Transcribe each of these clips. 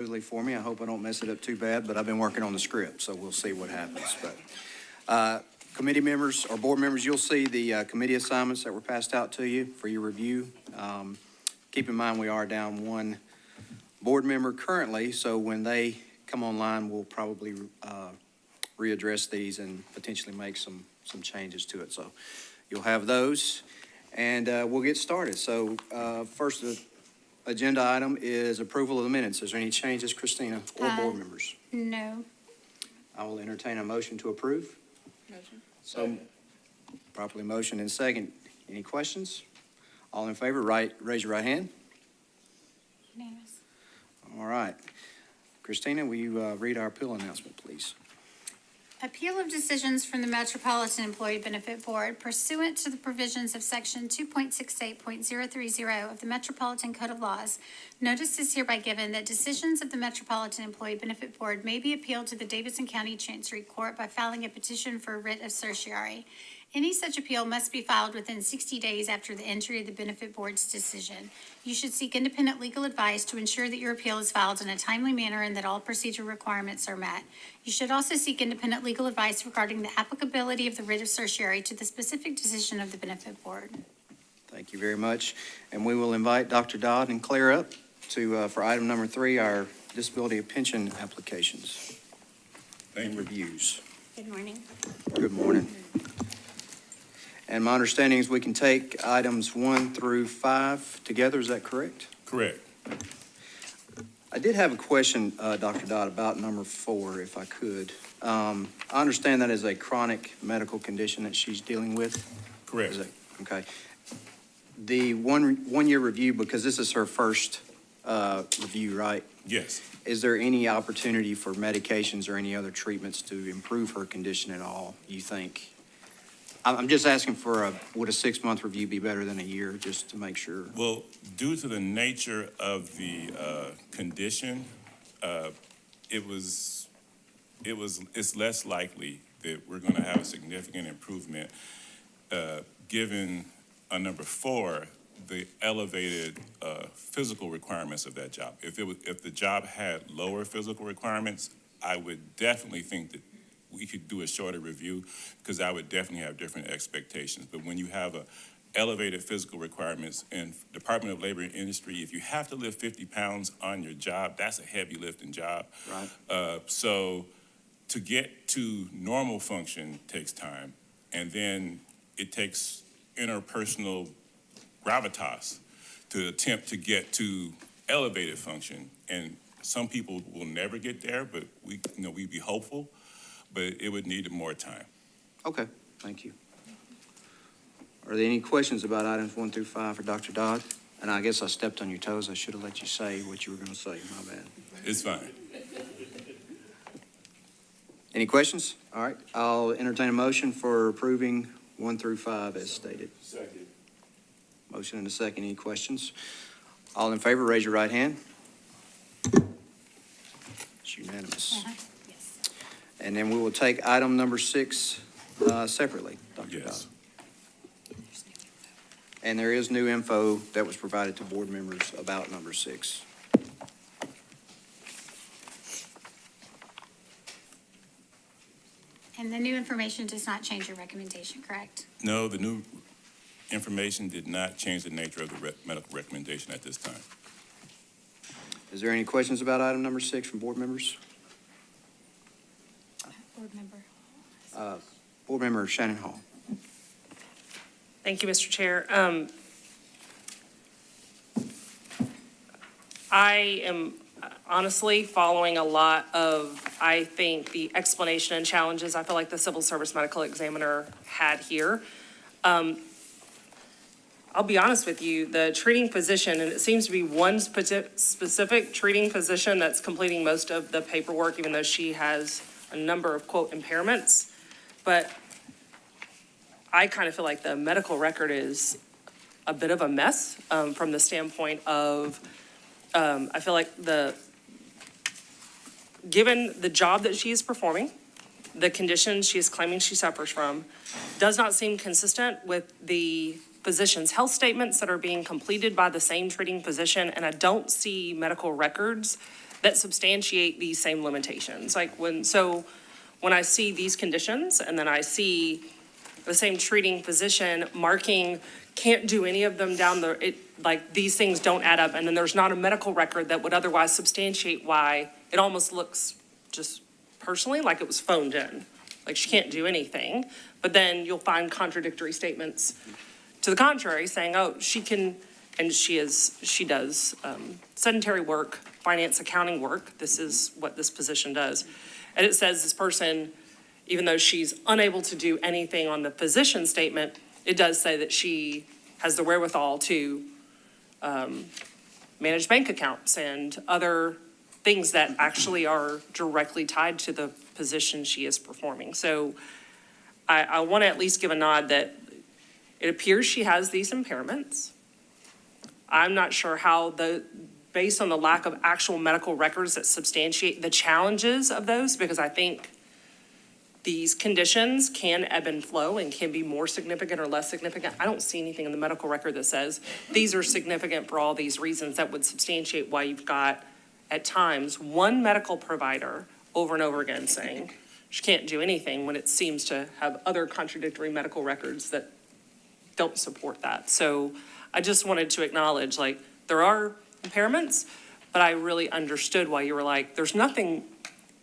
For me. I hope I don't mess it up too bad, but I've been working on the script, so we'll see what happens. But committee members or board members, you'll see the committee assignments that were passed out to you for your review. Keep in mind, we are down one board member currently, so when they come online, we'll probably readdress these and potentially make some changes to it. So you'll have those, and we'll get started. So first, agenda item is approval of the minutes. Is there any changes, Christina, or board members? No. I will entertain a motion to approve. Motion. So properly motion and second. Any questions? All in favor, raise your right hand. Unanimous. All right. Christina, will you read our appeal announcement, please? Appeal of decisions from the Metropolitan Employee Benefit Board pursuant to the provisions of Section 2.68.030 of the Metropolitan Code of Laws. Notice is hereby given that decisions of the Metropolitan Employee Benefit Board may be appealed to the Davidson County Chancery Court by filing a petition for writ of certiorari. Any such appeal must be filed within 60 days after the entry of the Benefit Board's decision. You should seek independent legal advice to ensure that your appeal is filed in a timely manner and that all procedural requirements are met. You should also seek independent legal advice regarding the applicability of the writ of certiorari to the specific decision of the Benefit Board. Thank you very much. And we will invite Dr. Dodd and Claire up to for item number 3, our disability pension applications and reviews. Good morning. Good morning. And my understanding is we can take items 1 through 5 together. Is that correct? Correct. I did have a question, Dr. Dodd, about number 4, if I could. I understand that is a chronic medical condition that she's dealing with. Correct. Is that, okay. The one-year review, because this is her first review, right? Yes. Is there any opportunity for medications or any other treatments to improve her condition at all, you think? I'm just asking for would a 6-month review be better than a year, just to make sure? Well, due to the nature of the condition, it's less likely that we're going to have a significant improvement, given number 4, the elevated physical requirements of that job. If the job had lower physical requirements, I would definitely think that we could do a shorter review, because I would definitely have different expectations. But when you have elevated physical requirements in Department of Labor and Industry, if you have to lift 50 pounds on your job, that's a heavy lifting job. Right. So to get to normal function takes time, and then it takes interpersonal gravitas to attempt to get to elevated function. And some people will never get there, but we'd be hopeful. But it would need more time. Okay, thank you. Are there any questions about items 1 through 5 for Dr. Dodd? And I guess I stepped on your toes. I should have let you say what you were going to say. My bad. It's fine. Any questions? All right, I'll entertain a motion for approving 1 through 5 as stated. Second. Motion and a second. Any questions? All in favor, raise your right hand. It's unanimous. Yes. And then we will take item number 6 separately, Dr. Yes. Dodd. And there is new info that was provided to board members about number 6. And the new information does not change your recommendation, correct? No, the new information did not change the nature of the medical recommendation at this time. Is there any questions about item number 6 from board members? Board member. Board member Shannon Hall. Thank you, Mr. Chair. I am honestly following a lot of, I think, the explanation and challenges I feel like the Civil Service Medical Examiner had here. I'll be honest with you, the treating physician, and it seems to be one specific treating physician that's completing most of the paperwork, even though she has a number of, quote, impairments. But I kind of feel like the medical record is a bit of a mess from the standpoint of, I feel like given the job that she is performing, the conditions she is claiming she suffers from, does not seem consistent with the physician's health statements that are being completed by the same treating physician, and I don't see medical records that substantiate these same limitations. Like when I see these conditions and then I see the same treating physician marking, can't do any of them like these things don't add up, and then there's not a medical record that would otherwise substantiate why, it almost looks just personally like it was phoned in. Like she can't do anything, but then you'll find contradictory statements to the contrary saying, oh, she can, and she does sedentary work, finance, accounting work. This is what this position does. And it says this person, even though she's unable to do anything on the physician statement, it does say that she has the wherewithal to manage bank accounts and other things that actually are directly tied to the position she is performing. So I want to at least give a nod that it appears she has these impairments. I'm not sure how based on the lack of actual medical records that substantiate the challenges of those, because I think these conditions can ebb and flow and can be more significant or less significant. I don't see anything in the medical record that says these are significant for all these reasons that would substantiate why you've got, at times, one medical provider over and over again saying she can't do anything when it seems to have other contradictory medical records that don't support that. So I just wanted to acknowledge, like, there are impairments, but I really understood why you were like, there's nothing,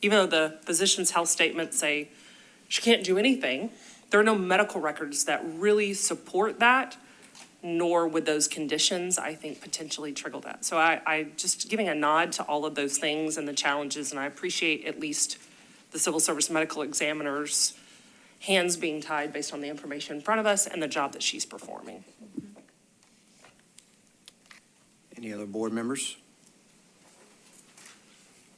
even though the physician's health statements say she can't do anything, there are no medical records that really support that, nor would those conditions, I think, potentially trigger that. So I just giving a nod to all of those things and the challenges, and I appreciate at least the civil service medical examiner's hands being tied based on the information in front of us and the job that she's performing. Any other board members?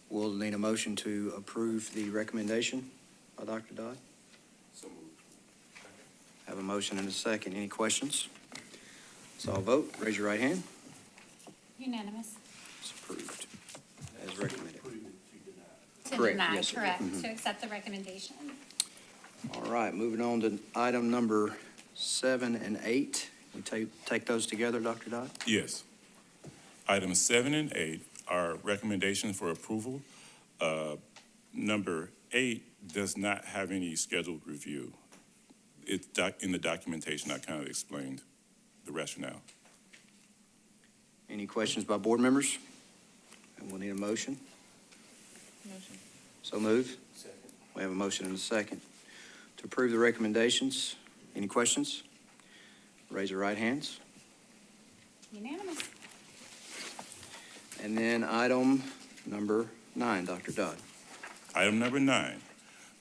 We'll need a motion to approve the recommendation by Dr. Dodd. So moved. Have a motion and a second. Any questions? So I'll vote. Raise your right hand. Unanimous. It's approved as recommended. To Correct, deny, yes, sir. correct, to accept the recommendation. All right, moving on to item number 7 and 8. We take those together, Dr. Dodd? Yes. Items 7 and 8 are recommendations for approval. Number 8 does not have any scheduled review. It's in the documentation, I kind of explained the rationale. Any questions by board members? And we'll need a motion. Motion. So moved. Second. We have a motion and a second to approve the recommendations. Any questions? Raise your right hands. Unanimous. And then item number 9, Dr. Dodd. Item number 9,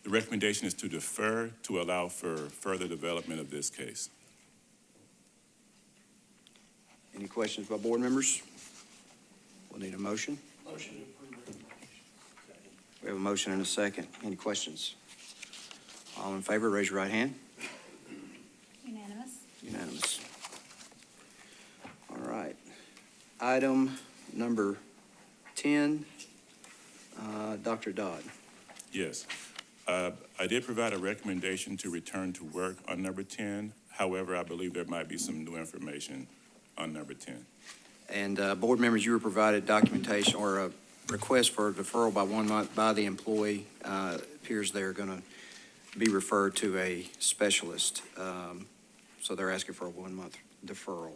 the recommendation is to defer to allow for further development of this case. Any questions by board members? We'll need a motion. Motion to approve. We have a motion and a second. Any questions? All in favor, raise your right hand. Unanimous. Unanimous. All right. Item number 10, Dr. Dodd. Yes. I did provide a recommendation to return to work on number 10. However, I believe there might be some new information on number 10. And board members, you were provided documentation or a request for a deferral by 1 month by the employee. Appears they're going to be referred to a specialist. So they're asking for a 1 month deferral.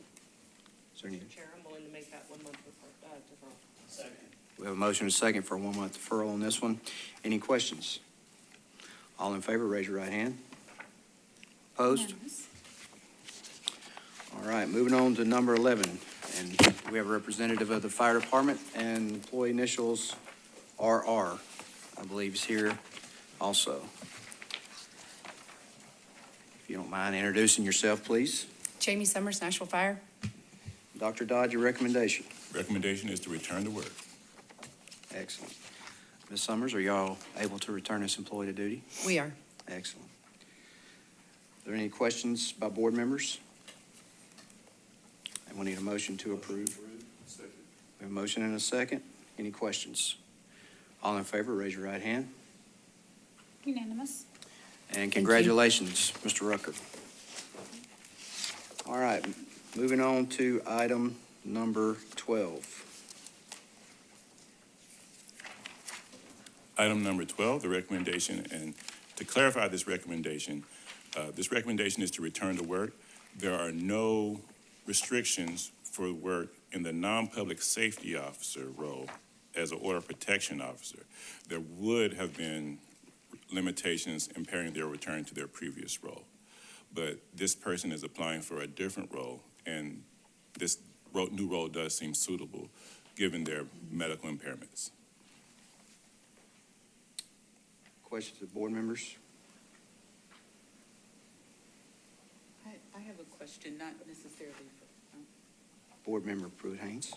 Is there any? Chair, I'm willing to make that 1 month deferral. Second. We have a motion and a second for a 1 month deferral on this one. Any questions? All in favor, raise your right hand. Opposed? Unanimous. All right, moving on to number 11. And we have a representative of the fire department and employee initials RR, I believe is here also. If you don't mind introducing yourself, please. Jamie Summers, Nashville Fire. Dr. Dodd, your recommendation. Recommendation is to return to work. Excellent. Ms. Summers, are y'all able to return this employee to duty? We are. Excellent. Are there any questions by board members? And we need a motion to approve. We have a motion and a second. Any questions? All in favor, raise your right hand. Unanimous. And congratulations, Mr. Rucker. All right, moving on to item number 12. Item number 12, the recommendation, and to clarify this recommendation is to return to work. There are no restrictions for work in the non-public safety officer role as an order protection officer. There would have been limitations impairing their return to their previous role. But this person is applying for a different role, and this new role does seem suitable given their medical impairments. Questions of board members? I have a question, not necessarily Board Member Pruitt-Haynes?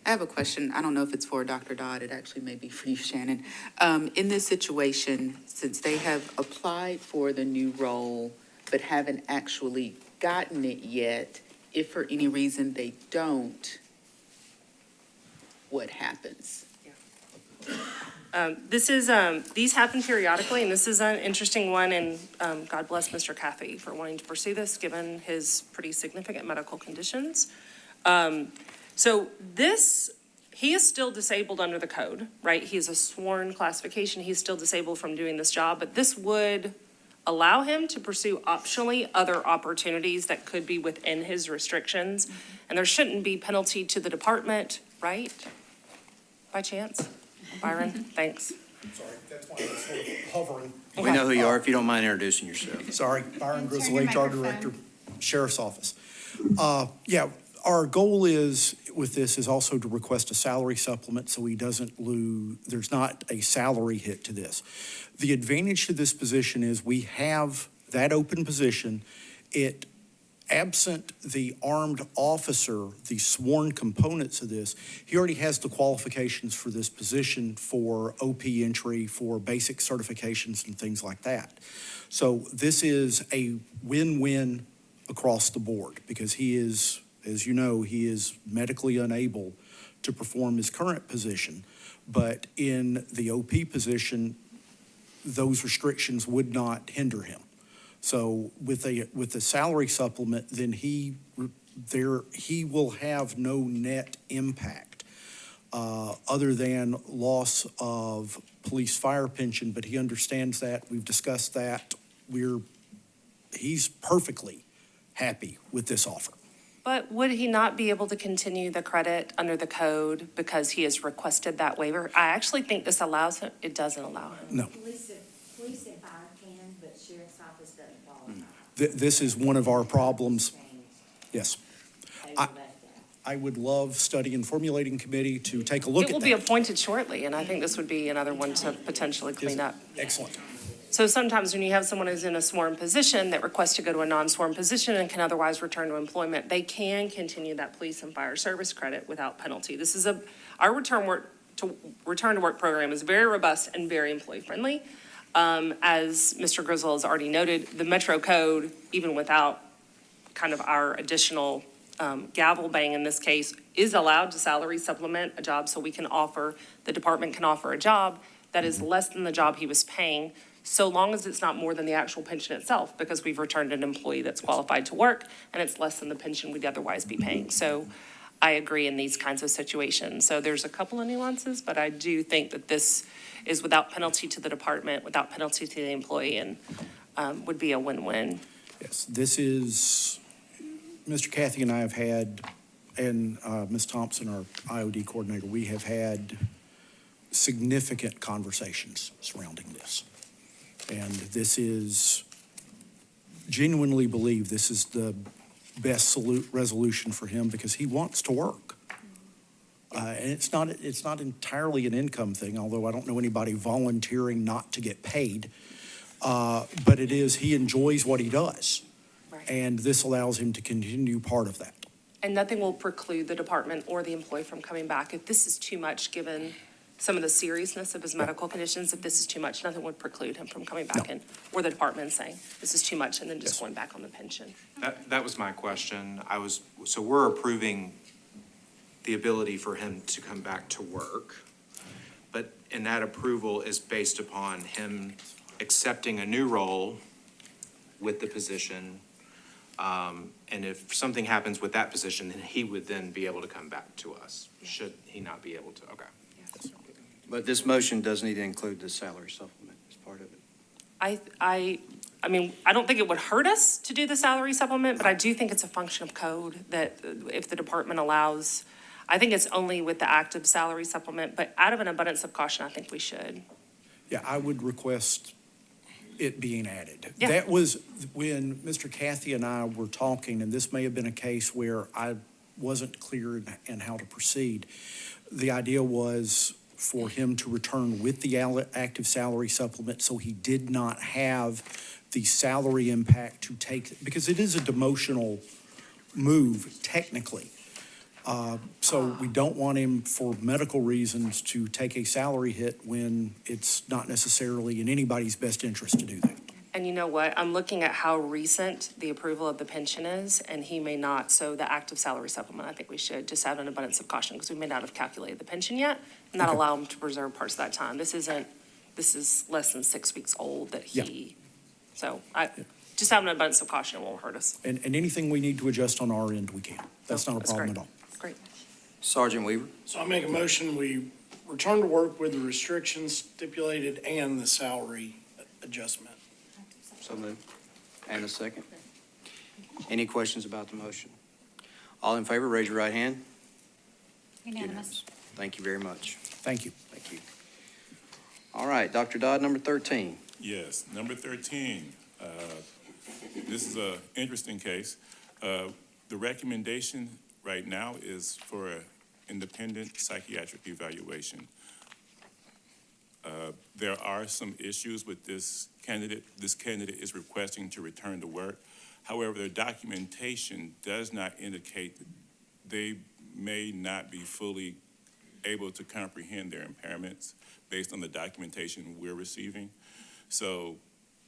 I have a question. I don't know if it's for Dr. Dodd. It actually may be for you, Shannon. In this situation, since they have applied for the new role but haven't actually gotten it yet, if for any reason they don't, what happens? These happen periodically, and this is an interesting one, and God bless Mr. Caffey for wanting to pursue this, given his pretty significant medical conditions. He is still disabled under the code, right? He is a sworn classification. He's still disabled from doing this job, but this would allow him to pursue optionally other opportunities that could be within his restrictions. And there shouldn't be penalty to the department, right? By chance? Byron, thanks. Sorry, that's why I was sort of hovering. We know who you are, if you don't mind introducing yourself. Sorry, Byron Turn Grizzle, your HR microphone. Director, Sheriff's Office. Yeah, our goal is, with this, is also to request a salary supplement so he doesn't lose, there's not a salary hit to this. The advantage to this position is we have that open position. It, absent the armed officer, the sworn components of this, he already has the qualifications for this position for OP entry, for basic certifications and things like that. So this is a win-win across the board because he is, as you know, he is medically unable to perform his current position. But in the OP position, those restrictions would not hinder him. So with the salary supplement, then he will have no net impact other than loss of police fire pension, but he understands that. We've discussed that. He's perfectly happy with this offer. But would he not be able to continue the credit under the code because he has requested that waiver? I actually think this allows him, it doesn't allow him. No. Police and fire can, but sheriff's office doesn't qualify. This is one of our problems. Yes. They I- left that. I would love study and formulating committee to take a look It at will that. be appointed shortly, and I think this would be another one to potentially clean up. Excellent. So sometimes when you have someone who's in a sworn position that requests to go to a non-sworn position and can otherwise return to employment, they can continue that police and fire service credit without penalty. This is our return to work program is very robust and very employee friendly. As Mr. Grizzle has already noted, the Metro Code, even without kind of our additional gavel bang in this case, is allowed to salary supplement a job so the department can offer a job that is less than the job he was paying, so long as it's not more than the actual pension itself, because we've returned an employee that's qualified to work and it's less than the pension we'd otherwise be paying. So I agree in these kinds of situations. So there's a couple of nuances, but I do think that this is without penalty to the department, without penalty to the employee, and would be a win-win. Yes, this is, Mr. Kathy and I have had, and Ms. Thompson, our IOD coordinator, we have had significant conversations surrounding this. And this is, genuinely believe this is the best resolution for him because he wants to work. And it's not entirely an income thing, although I don't know anybody volunteering not to get paid. But it is, he enjoys what he does. Right. And this allows him to continue part of that. And nothing will preclude the department or the employee from coming back. If this is too much, given some of the seriousness of his medical conditions, if this is too much, nothing would preclude him from coming back in, or the department saying, this is too much, and then just going back on the pension. That was my question. So we're approving the ability for him to come back to work, and that approval is based upon him accepting a new role with the position. And if something happens with that position, then he would then be able to come back to us. Should he not be able to? Okay. But this motion does need to include the salary supplement as part of it. I mean, I don't think it would hurt us to do the salary supplement, but I do think it's a function of code that if the department allows, I think it's only with the active salary supplement, but out of an abundance of caution, I think we should. Yeah, I would request it being added. Yeah. That was when Mr. Kathy and I were talking, and this may have been a case where I wasn't clear in how to proceed. The idea was for him to return with the active salary supplement, so he did not have the salary impact to take, because it is a demotional move technically. So we don't want him, for medical reasons, to take a salary hit when it's not necessarily in anybody's best interest to do that. And you know what? I'm looking at how recent the approval of the pension is, and he may not. So the active salary supplement, I think we should just have an abundance of caution, because we may not have calculated the pension yet, and not Okay. allow him to preserve parts of that time. This is less than 6 weeks old that he, so just having an abundance of caution won't hurt us. And anything we need to adjust on our end, we can. That's not a That's problem great. at all. Great. Sergeant Weaver? So I make a motion, we return to work with the restrictions stipulated and the salary adjustment. So moved. And a second. Any questions about the motion? All in favor, raise your right hand. Unanimous. Thank you very much. Thank you. Thank you. All right, Dr. Dodd, number 13. Yes, number 13. This is an interesting case. The recommendation right now is for an independent psychiatric evaluation. There are some issues with this candidate. This candidate is requesting to return to work. However, their documentation does not indicate that they may not be fully able to comprehend their impairments based on the documentation we're receiving. So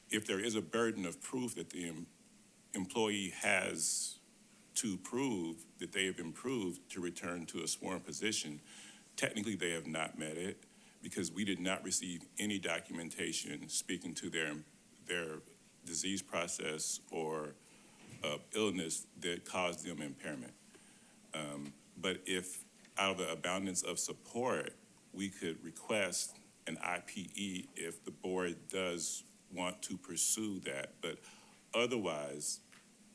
if there is a burden of proof that the employee has to prove that they have improved to return to a sworn position, technically they have not met it, because we did not receive any documentation speaking to their disease process or illness that caused them impairment. But if out of the abundance of support, we could request an IPE if the board does want to pursue that. But otherwise,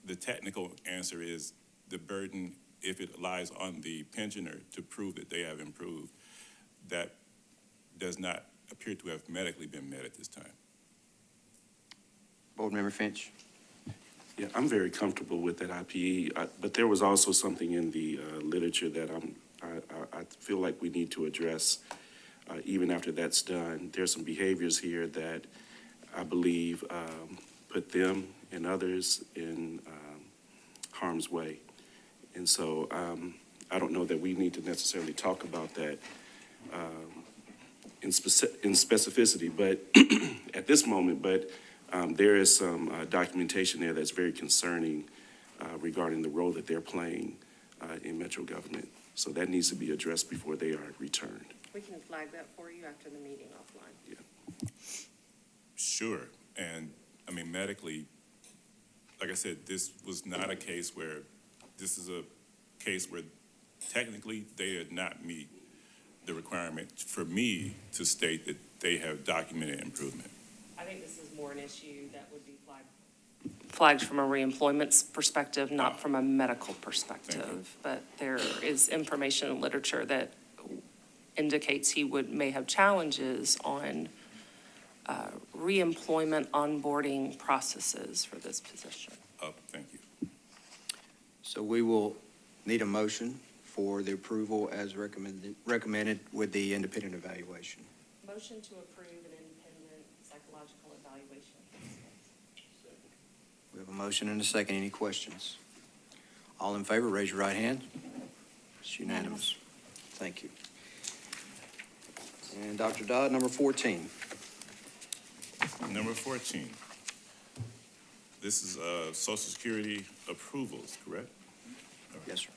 the technical answer is the burden, if it lies on the pensioner to prove that they have improved, that does not appear to have medically been met at this time. Board Member Finch? Yeah, I'm very comfortable with that IPE, but there was also something in the literature that I feel like we need to address even after that's done. There's some behaviors here that I believe put them and others in harm's way. And so I don't know that we need to necessarily talk about that in specificity, but at this moment, but there is some documentation there that's very concerning regarding the role that they're playing in Metro government. So that needs to be addressed before they are returned. We can flag that for you after the meeting offline. Yeah. Sure, and I mean, medically, like I said, this was not a case where, this is a case where technically they did not meet the requirement for me to state that they have documented improvement. I think this is more an issue that would be flagged from a reemployment perspective, not from a medical perspective. But there is information and literature that indicates he may have challenges on reemployment onboarding processes for this position. Oh, thank you. So we will need a motion for the approval as recommended with the independent evaluation. Motion to approve an independent psychological evaluation. We have a motion and a second. Any questions? All in favor, raise your right hand. It's unanimous. Thank you. And Dr. Dodd, number 14. Number 14. This is Social Security approvals, correct? Yes, sir.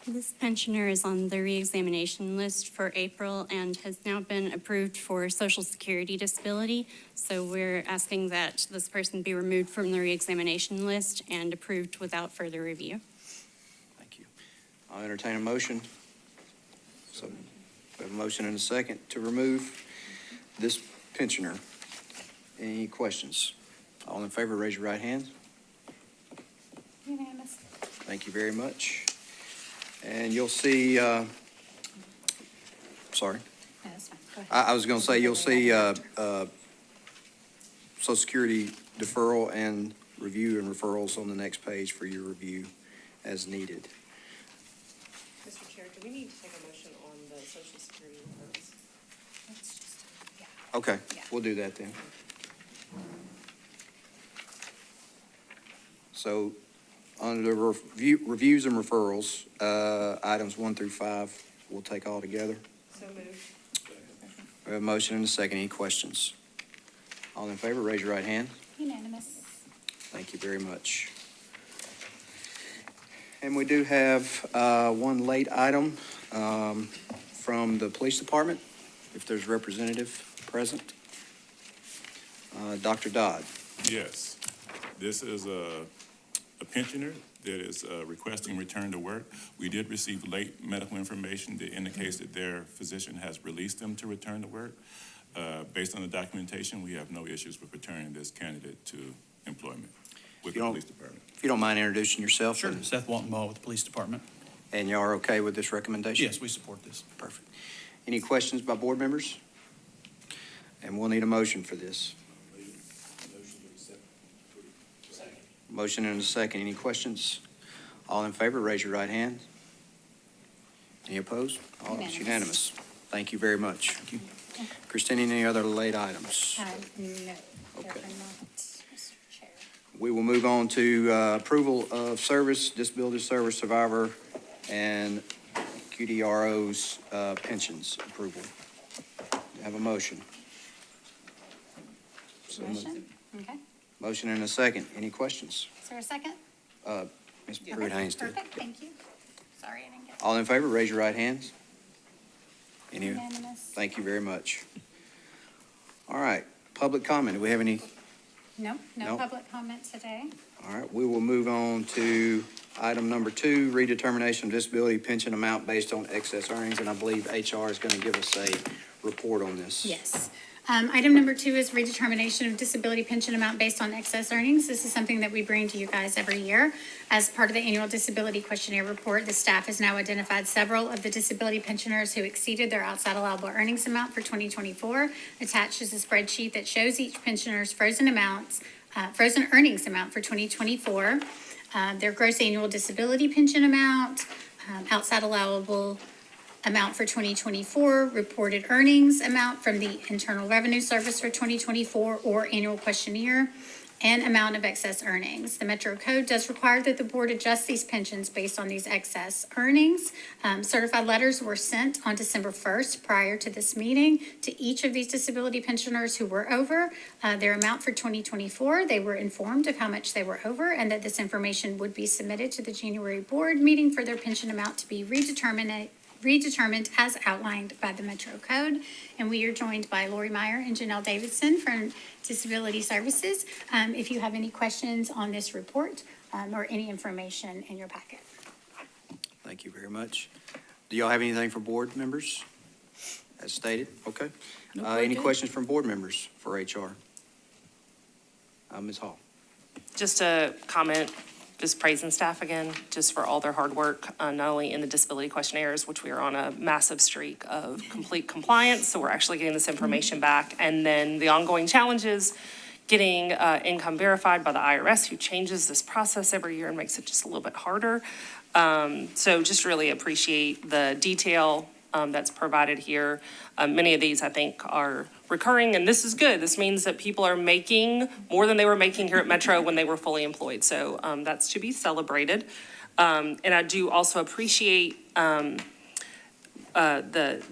This pensioner is on the reexamination list for April and has now been approved for Social Security disability. So we're asking that this person be removed from the reexamination list and approved without further review. Thank you. I'll entertain a motion. So We have a motion and a second to remove this pensioner. Any questions? All in favor, raise your right hand. Unanimous. Thank you very much. And you'll see, sorry, No, that's fine. Go ahead. I was going to say, you'll see Social Security deferral and review and referrals on the next page for your review as needed. Mr. Chair, do we need to take a motion on the Social Security referrals? Let's just, yeah. Okay, Yeah. we'll do that then. So, under reviews and referrals, items 1 through 5, we'll take all together. So moved. We have a motion and a second. Any questions? All in favor, raise your right hand. Unanimous. Thank you very much. And we do have one late item from the police department, if there's a representative present. Dr. Dodd. Yes, this is a pensioner that is requesting return to work. We did receive late medical information that indicates that their physician has released them to return to work. Based on the documentation, we have no issues with returning this candidate to employment with the police department. If you don't mind introducing yourself. Sure, Seth Waltonbaugh with the Police Department. And you are okay with this recommendation? Yes, we support this. Perfect. Any questions by board members? And we'll need a motion for this. Motion and a second. Any questions? All in favor, raise your right hand. Any opposed? All is unanimous. Thank you very much. Christine, any other late items? No, Okay. they're not, Mr. Chair. We will move on to approval of service, disability service survivor, and QDROs pensions approval. Have a motion. So moved. Motion? Okay. Motion and a second. Any questions? Is there a second? Ms. Pruitt-Haynes did. Perfect, thank you. Sorry, I didn't get All in favor, raise your right hands. Any? unanimous. Thank you very much. All right, public comment. Do we have any? No No. public comment today. All right, we will move on to item number 2, redetermination of disability pension amount based on excess earnings, and I believe HR is going to give us a report on this. Yes. Item number 2 is redetermination of disability pension amount based on excess earnings. This is something that we bring to you guys every year. As part of the annual disability questionnaire report, the staff has now identified several of the disability pensioners who exceeded their outside allowable earnings amount for 2024. Attached is a spreadsheet that shows each pensioner's frozen earnings amount for 2024, their gross annual disability pension amount, outside allowable amount for 2024, reported earnings amount from the Internal Revenue Service for 2024 or annual questionnaire, and amount of excess earnings. The Metro Code does require that the board adjust these pensions based on these excess earnings. Certified letters were sent on December 1st prior to this meeting to each of these disability pensioners who were over their amount for 2024. They were informed of how much they were over and that this information would be submitted to the January board meeting for their pension amount to be redetermined as outlined by the Metro Code. And we are joined by Lori Meyer and Janelle Davidson from Disability Services. If you have any questions on this report or any information in your packet. Thank you very much. Do y'all have anything for board members? As stated, okay. Any questions from board members for HR? Ms. Hall. Just a comment, just praising staff again, just for all their hard work, not only in the disability questionnaires, which we are on a massive streak of complete compliance, so we're actually getting this information back, and then the ongoing challenges, getting income verified by the IRS, who changes this process every year and makes it just a little bit harder. So just really appreciate the detail that's provided here. Many of these, I think, are recurring, and this is good. This means that people are making more than they were making here at Metro when they were fully employed. So that's to be celebrated. And I do also appreciate the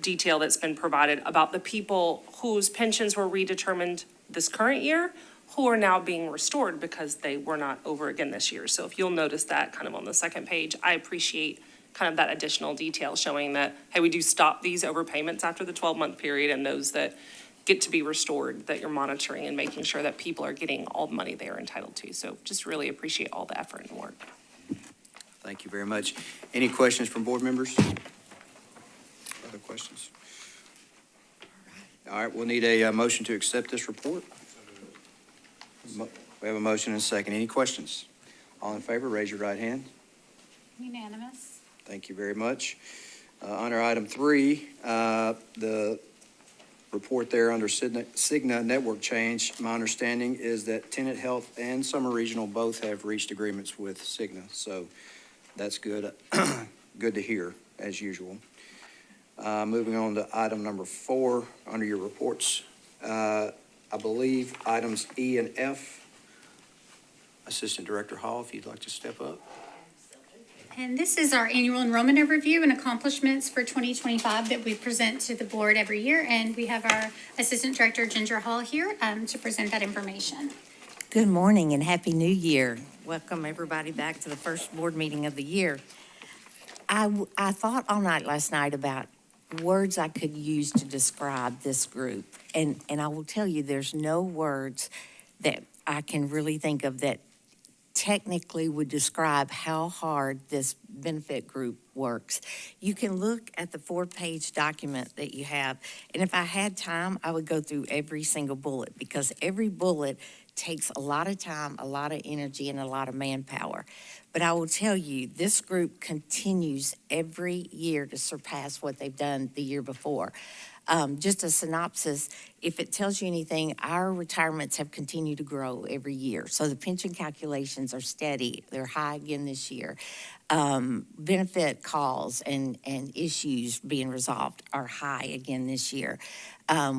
detail that's been provided about the people whose pensions were redetermined this current year, who are now being restored because they were not over again this year. So if you'll notice that kind of on the second page, I appreciate kind of that additional detail showing that, hey, we do stop these overpayments after the 12-month period, and those that get to be restored, that you're monitoring and making sure that people are getting all the money they are entitled to. So just really appreciate all the effort and work. Thank you very much. Any questions from board members? Other questions? All right, we'll need a motion to accept this report. We have a motion and a second. Any questions? All in favor, raise your right hand. Unanimous. Thank you very much. Under item 3, the report there under Cigna network change, my understanding is that Tenet Health and Summer Regional both have reached agreements with Cigna, so that's good, good to hear, as usual. Moving on to item number 4, under your reports, I believe items E and F. Assistant Director Hall, if you'd like to step up. And this is our annual enrollment overview and accomplishments for 2025 that we present to the board every year. And we have our Assistant Director, Ginger Hall, here to present that information. Good morning and Happy New Year. Welcome everybody back to the first board meeting of the year. I thought all night last night about words I could use to describe this group. And I will tell you, there's no words that I can really think of that technically would describe how hard this benefit group works. You can look at the 4-page document that you have, and if I had time, I would go through every single bullet, because every bullet takes a lot of time, a lot of energy, and a lot of manpower. But I will tell you, this group continues every year to surpass what they've done the year before. Just a synopsis, if it tells you anything, our retirements have continued to grow every year. So the pension calculations are steady. They're high again this year. Benefit calls and issues being resolved are high again this year.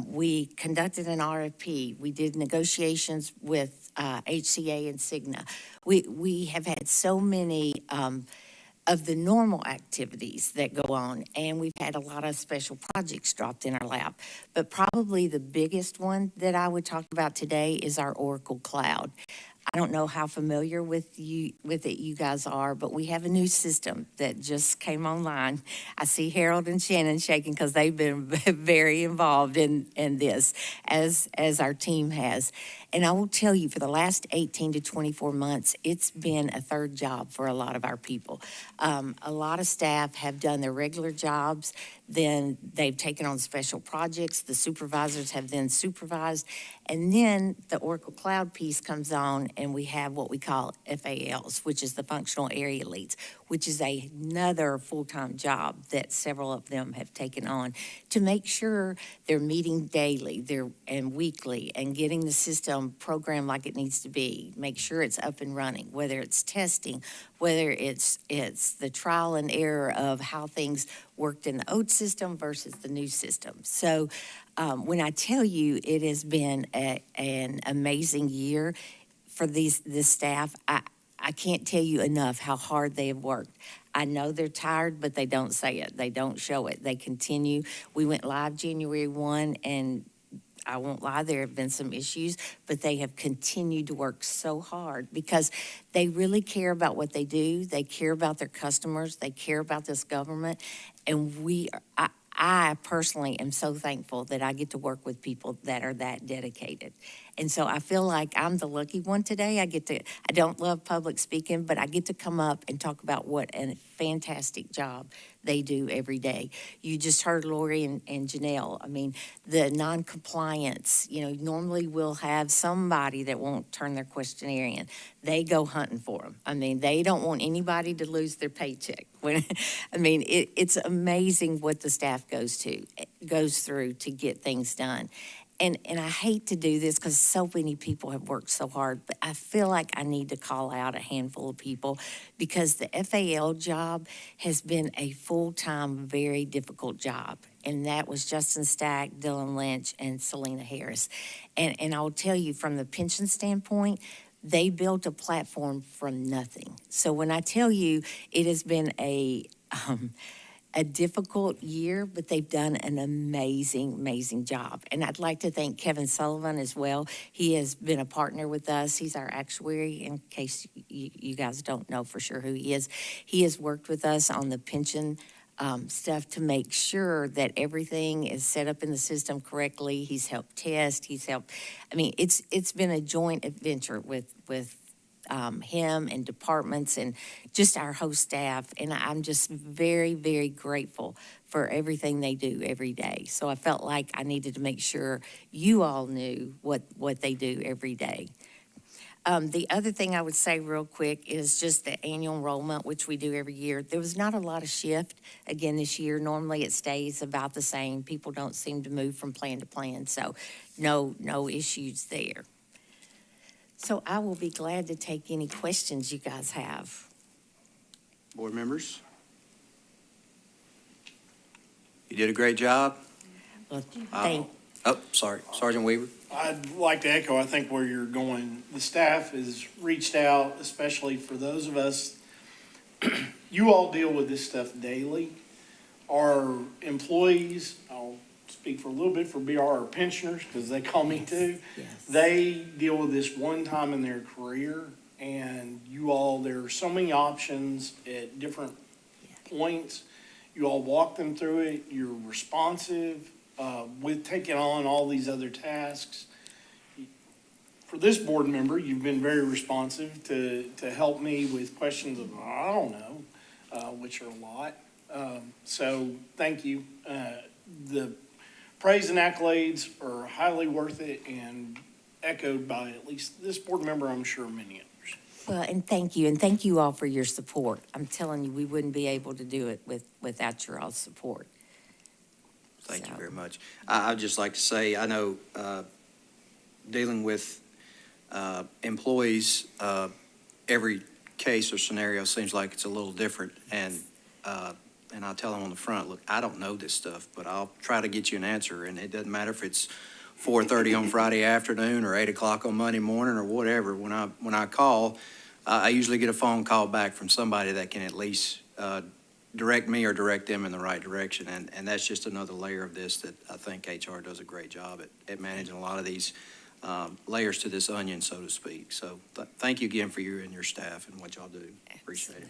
We conducted an RFP. We did negotiations with HCA and Cigna. We have had so many of the normal activities that go on, and we've had a lot of special projects dropped in our lap. But probably the biggest one that I would talk about today is our Oracle Cloud. I don't know how familiar with it you guys are, but we have a new system that just came online. I see Harold and Shannon shaking because they've been very involved in this, as our team has. And I will tell you, for the last 18 to 24 months, it's been a third job for a lot of our people. A lot of staff have done their regular jobs, then they've taken on special projects. The supervisors have then supervised. And then the Oracle Cloud piece comes on, and we have what we call FALs, which is the functional area leads, which is another full-time job that several of them have taken on to make sure they're meeting daily and weekly and getting the system programmed like it needs to be, make sure it's up and running, whether it's testing, whether it's the trial and error of how things worked in the old system versus the new system. So when I tell you it has been an amazing year for this staff, I can't tell you enough how hard they have worked. I know they're tired, but they don't say it. They don't show it. They continue. We went live January 1, and I won't lie, there have been some issues, but they have continued to work so hard because they really care about what they do. They care about their customers. They care about this government. And I personally am so thankful that I get to work with people that are that dedicated. And so I feel like I'm the lucky one today. I don't love public speaking, but I get to come up and talk about what a fantastic job they do every day. You just heard Lori and Janelle. I mean, the non-compliance, normally we'll have somebody that won't turn their questionnaire in. They go hunting for them. I mean, they don't want anybody to lose their paycheck. It's amazing what the staff goes through to get things done. And I hate to do this because so many people have worked so hard, but I feel like I need to call out a handful of people because the FAL job has been a full-time, very difficult job. And that was Justin Stack, Dylan Lynch, and Selena Harris. And I'll tell you, from the pension standpoint, they built a platform from nothing. So when I tell you it has been a difficult year, but they've done an amazing, amazing job. And I'd like to thank Kevin Sullivan as well. He has been a partner with us. He's our actuary, in case you guys don't know for sure who he is. He has worked with us on the pension stuff to make sure that everything is set up in the system correctly. He's helped test. It's been a joint adventure with him and departments and just our whole staff. And I'm just very, very grateful for everything they do every day. So I felt like I needed to make sure you all knew what they do every day. The other thing I would say real quick is just the annual enrollment, which we do every year. There was not a lot of shift again this year. Normally it stays about the same. People don't seem to move from plan to plan, so no issues there. So I will be glad to take any questions you guys have. Board members? You did a great job. Well, thank Oh, sorry, Sergeant Weaver. I'd like to echo, I think, where you're going. The staff has reached out, especially for those of us, you all deal with this stuff daily. Our employees, I'll speak for a little bit for BR, our pensioners, because they call me too. Yes. They deal with this one time in their career, and you all, there are so many options at different points. You all walk them through it, you're responsive, with taking on all these other tasks. For this board member, you've been very responsive to help me with questions of, I don't know, which are a lot. So thank you. The praise and accolades are highly worth it and echoed by at least this board member, I'm sure many others. Well, and thank you all for your support. I'm telling you, we wouldn't be able to do it without your all's support. Thank you So- very much. I'd just like to say, I know dealing with employees, every case or scenario seems like it's a little different. And I tell them on the front, look, I don't know this stuff, but I'll try to get you an answer. And it doesn't matter if it's 4:30 on Friday afternoon or 8 o'clock on Monday morning or whatever. When I call, I usually get a phone call back from somebody that can at least direct me or direct them in the right direction. And that's just another layer of this that I think HR does a great job at managing a lot of these layers to this onion, so to speak. So thank you again for you and your staff and what y'all do. Appreciate it.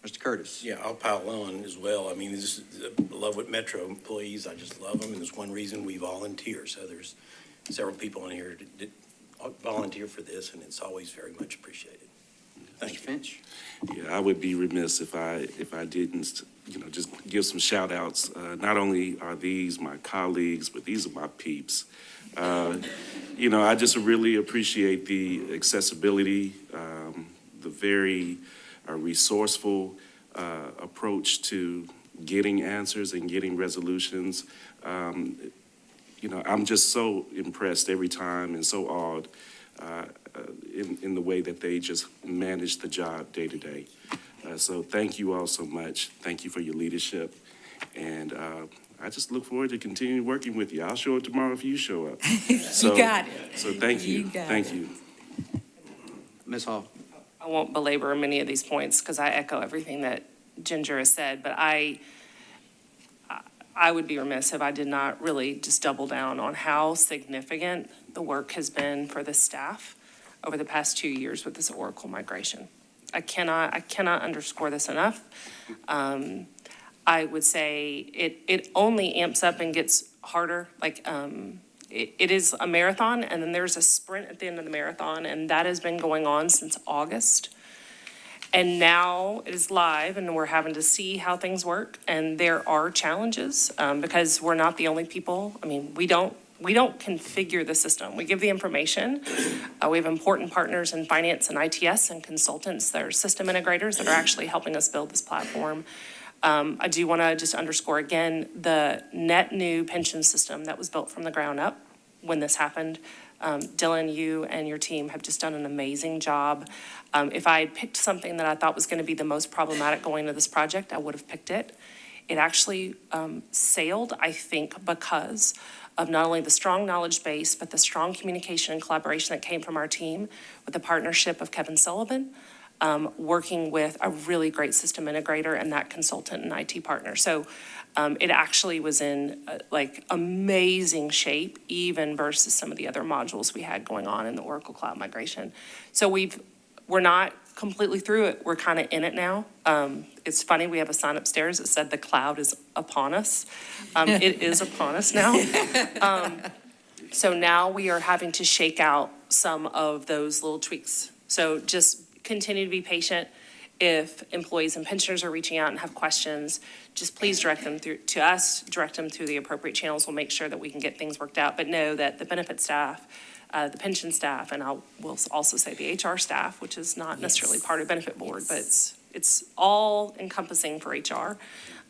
Mr. Curtis. Yeah, I'll pile on as well. I mean, this is, I love with Metro employees. I just love them, and there's one reason we volunteer. So there's several people in here that volunteer for this, and it's always very much appreciated. Thank you. Finch. Yeah, I would be remiss if I didn't, just give some shout outs. Not only are these my colleagues, but these are my peeps. I just really appreciate the accessibility, the very resourceful approach to getting answers and getting resolutions. I'm just so impressed every time and so awed in the way that they just manage the job day to day. So thank you all so much. Thank you for your leadership. And I just look forward to continuing working with you. I'll show up tomorrow if you show up. So, You got it. So thank you. You got Thank it. you. Ms. Hall. I won't belabor many of these points because I echo everything that Ginger has said, but I would be remiss if I did not really just double down on how significant the work has been for the staff over the past 2 years with this Oracle migration. I cannot underscore this enough. I would say it only amps up and gets harder. It is a marathon, and then there's a sprint at the end of the marathon, and that has been going on since August. And now it is live, and we're having to see how things work. And there are challenges because we're not the only people. I mean, we don't configure the system. We give the information. We have important partners in finance and ITS and consultants that are system integrators that are actually helping us build this platform. I do want to just underscore again, the net new pension system that was built from the ground up when this happened. Dylan, you and your team have just done an amazing job. If I had picked something that I thought was going to be the most problematic going into this project, I would have picked it. It actually sailed, I think, because of not only the strong knowledge base, but the strong communication and collaboration that came from our team with the partnership of Kevin Sullivan, working with a really great system integrator and that consultant and IT partner. So it actually was in amazing shape, even versus some of the other modules we had going on in the Oracle Cloud migration. So we're not completely through it. We're kind of in it now. It's funny, we have a sign upstairs that said the cloud is upon us. It is upon us now. So now we are having to shake out some of those little tweaks. So just continue to be patient. If employees and pensioners are reaching out and have questions, just please direct them through to us, direct them through the appropriate channels. We'll make sure that we can get things worked out. But know that the benefit staff, the pension staff, and we'll also say the HR staff, which is not necessarily part of benefit board, but it's all encompassing for HR,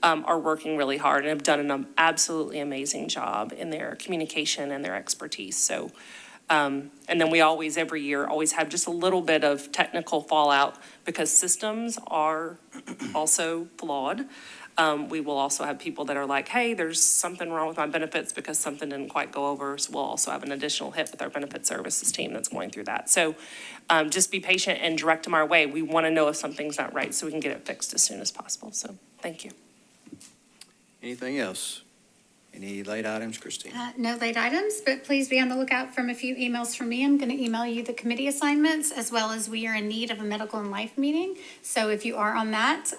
are working really hard and have done an absolutely amazing job in their communication and their expertise. So, and then we always, every year, always have just a little bit of technical fallout because systems are also flawed. We will also have people that are like, hey, there's something wrong with my benefits because something didn't quite go over. So we'll also have an additional hit with our benefit services team that's going through that. So just be patient and direct them our way. We want to know if something's not right so we can get it fixed as soon as possible. So thank you. Anything else? Any late items, Christine? No late items, but please be on the lookout from a few emails from me. I'm going to email you the committee assignments as well as we are in need of a medical and life meeting. So if you are on that,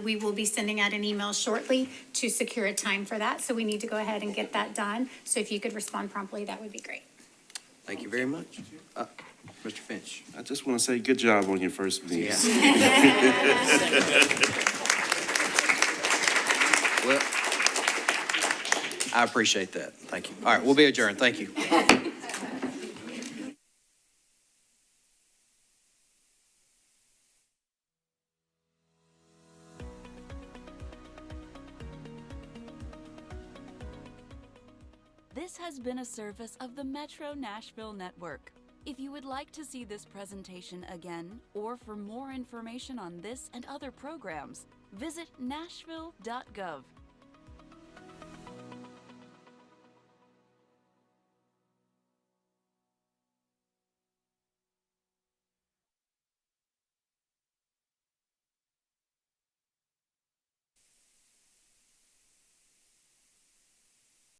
we will be sending out an email shortly to secure a time for that. So we need to go ahead and get that done. So if you could respond promptly, that would be great. Thank you very much. Mr. Finch. I just want to say good job on your first meeting. Well, I appreciate that. Thank you. All right, we'll be adjourned. Thank you. This has been a service of the Metro Nashville Network. If you would like to see this presentation again, or for more information on this and other programs, visit nashville.gov.